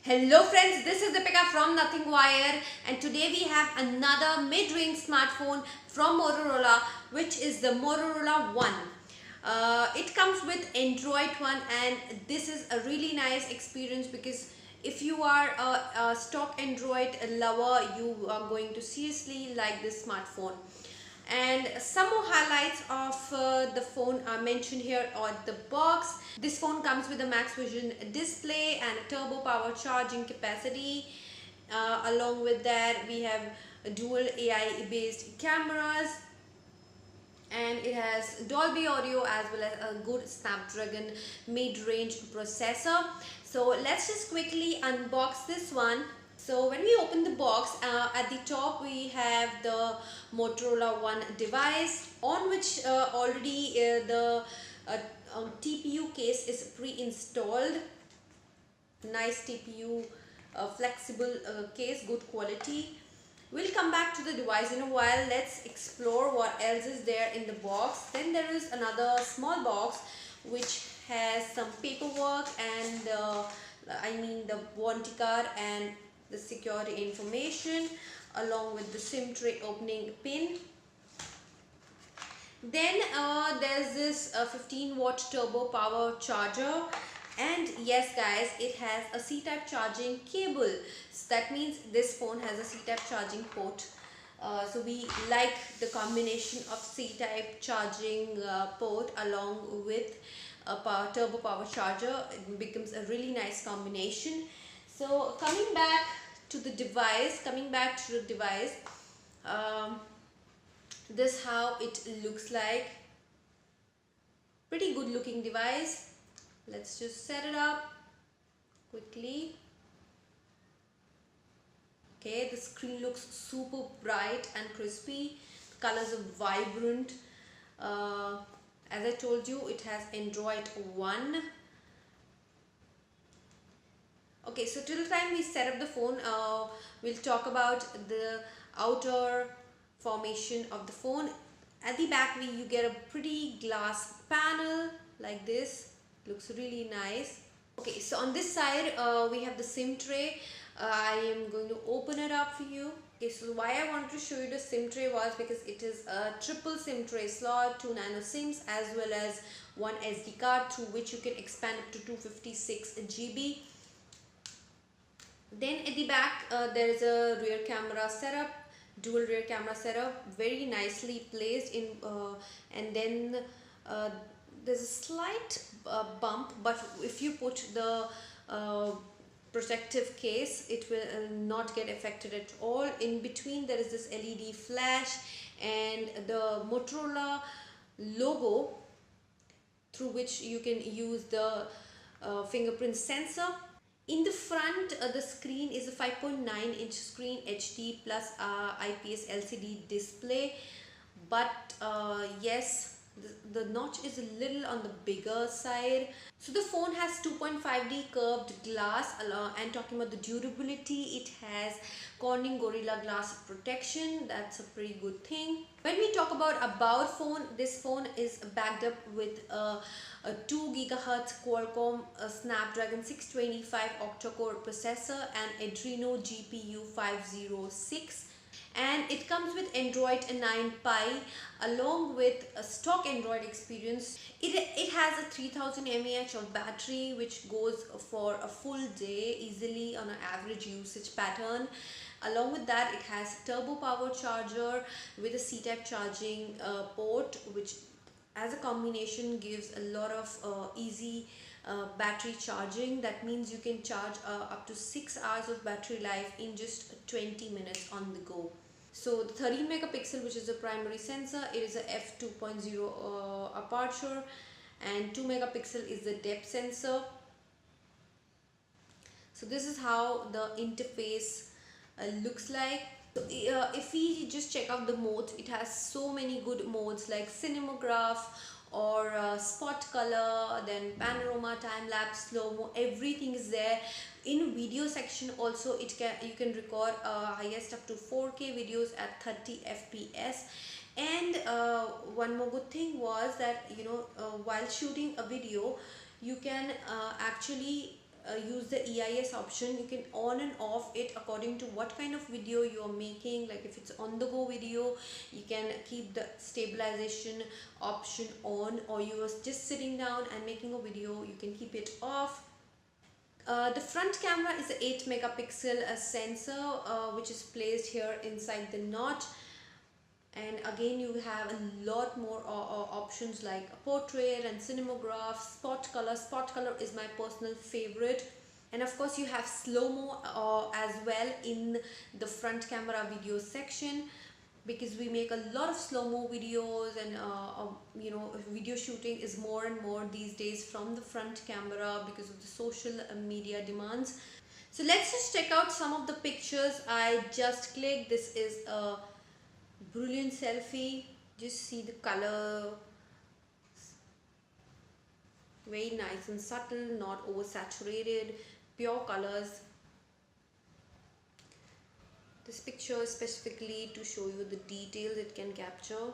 Hello friends, this is Deepika from Nothing Wire, and today we have another mid-range smartphone from Motorola, which is the Motorola One. It comes with Android One, and this is a really nice experience because if you are a stock Android lover, you are going to seriously like this smartphone. And some more highlights of the phone are mentioned here on the box. This phone comes with a max vision display and a turbo power charging capacity. Along with that, we have dual AI based cameras, and it has Dolby audio as well as a good Snapdragon mid-range processor. So let's just quickly unbox this one. So when we open the box, at the top we have the Motorola One device, on which already the TPU case is pre-installed. Nice TPU, flexible case, good quality. We'll come back to the device in a while. Let's explore what else is there in the box. Then there is another small box which has some paperwork and the warranty card and the security information, along with the SIM tray opening pin. Then there's this 15-watt turbo power charger, and yes guys, it has a C-type charging cable. So that means this phone has a C-type charging port. So we like the combination of C-type charging port along with a turbo power charger. It becomes a really nice combination. So coming back to the device, this how it looks like. Pretty good looking device. Let's just set it up quickly. Okay, the screen looks super bright and crispy. The colors are vibrant. As I told you, it has Android One. Okay, so till the time we set up the phone, we'll talk about the outer formation of the phone. At the back you get a pretty glass panel like this. Looks really nice. Okay, so on this side we have the SIM tray. I am going to open it up for you. Okay, so why I wanted to show you the SIM tray was because it is a triple SIM tray slot, 2 nano SIMs as well as one SD card through which you can expand up to 256 GB. Then at the back there is a rear camera setup, dual rear camera setup, very nicely placed in, and then there's a slight bump, but if you put the protective case, it will not get affected at all. In between there is this LED flash and the Motorola logo through which you can use the fingerprint sensor. In the front, the screen is a 5.9-inch screen, HD plus IPS LCD display. But yes, the notch is a little on the bigger side. So the phone has 2.5D curved glass, and talking about the durability, it has Corning Gorilla Glass protection. That's a pretty good thing. When we talk about phone, this phone is backed up with a 2 GHz Qualcomm Snapdragon 625 octa-core processor and Adreno GPU 506. And it comes with Android 9 Pie along with a stock Android experience. It has a 3000 mAh of battery which goes for a full day easily on an average usage pattern. Along with that, it has turbo power charger with a C-type charging port, which as a combination gives a lot of easy battery charging. That means you can charge up to 6 hours of battery life in just 20 minutes on the go. So the 13 megapixel, which is the primary sensor, it is a f2.0 aperture, and 2 megapixel is the depth sensor. So this is how the interface looks like. So, if we just check out the modes, it has so many good modes like cinematograph or spot color, then panorama, time lapse, slow-mo, everything is there. In video section also, you can record highest up to 4K videos at 30 FPS. And one more good thing was that while shooting a video, you can actually use the EIS option. You can on and off it according to what kind of video you are making. Like if it's on the go video, you can keep the stabilization option on, or you are just sitting down and making a video, you can keep it off. The front camera is an 8 megapixel sensor which is placed here inside the notch, and again you have a lot more options like a portrait and cinematograph, spot color. Spot color is my personal favorite, and of course you have slow-mo as well in the front camera video section, because we make a lot of slow-mo videos, and you know, video shooting is more and more these days from the front camera because of the social media demands. So let's just check out some of the pictures I just clicked. This is a brilliant selfie. Just see the color, very nice and subtle, not oversaturated, pure colors. This picture is specifically to show you the details it can capture.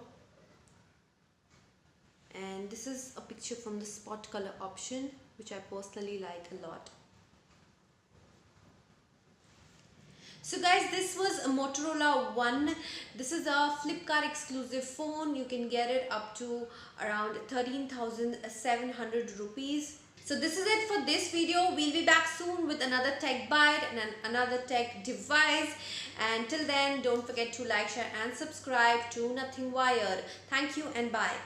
And this is a picture from the spot color option, which I personally like a lot. So guys, this was a Motorola One. This is a Flipkart exclusive phone. You can get it up to around 13,700 rupees. So this is it for this video. We'll be back soon with another tech bite and another tech device. And till then, don't forget to like, share and subscribe to Nothing Wired. Thank you and bye.